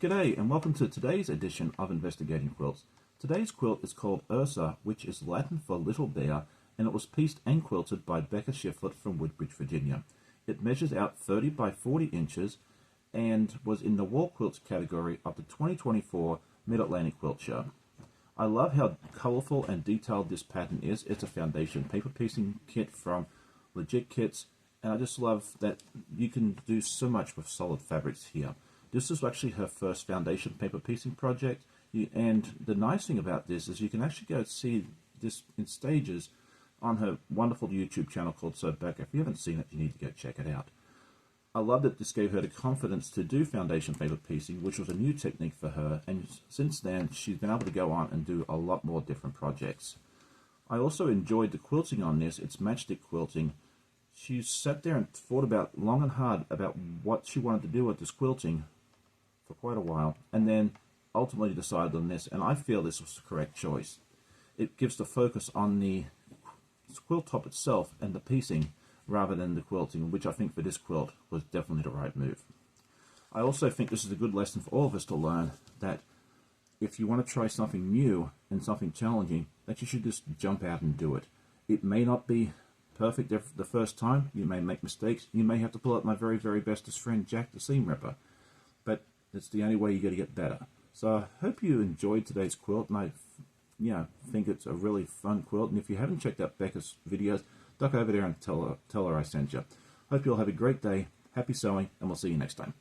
G'day and welcome to today's edition of Investigating Quilts. Today's quilt is called Ursa, which is Latin for little bear, and it was pieced and quilted by Becca Shifflett from Woodbridge, Virginia. It measures out 30 by 40 inches and was in the wall quilts category of the 2024 Mid-Atlantic Quilt Show. I love how colourful and detailed this pattern is. It's a foundation paper piecing kit from Legit Kits, and I just love that you can do so much with solid fabrics here. This is actually her first foundation paper piecing project, and the nice thing about this is you can actually go see this in stages on her wonderful YouTube channel called Becca. If you haven't seen it, you need to go check it out. I love that this gave her the confidence to do foundation paper piecing, which was a new technique for her, and since then she's been able to go on and do a lot more different projects. I also enjoyed the quilting on this. It's matchstick quilting. She sat there and thought about long and hard about what she wanted to do with this quilting for quite a while, and then ultimately decided on this, and I feel this was the correct choice. It gives the focus on the quilt top itself and the piecing rather than the quilting, which I think for this quilt was definitely the right move. I also think this is a good lesson for all of us to learn that if you want to try something new and something challenging, that you should just jump out and do it. It may not be perfect the first time. You may make mistakes. You may have to pull out my very, very bestest friend Jack the seam ripper, but it's the only way you're going to get better. So I hope you enjoyed today's quilt, and I think it's a really fun quilt. And if you haven't checked out Becca's videos, duck over there and tell her I sent you. Hope you'll have a great day, happy sewing, and we'll see you next time.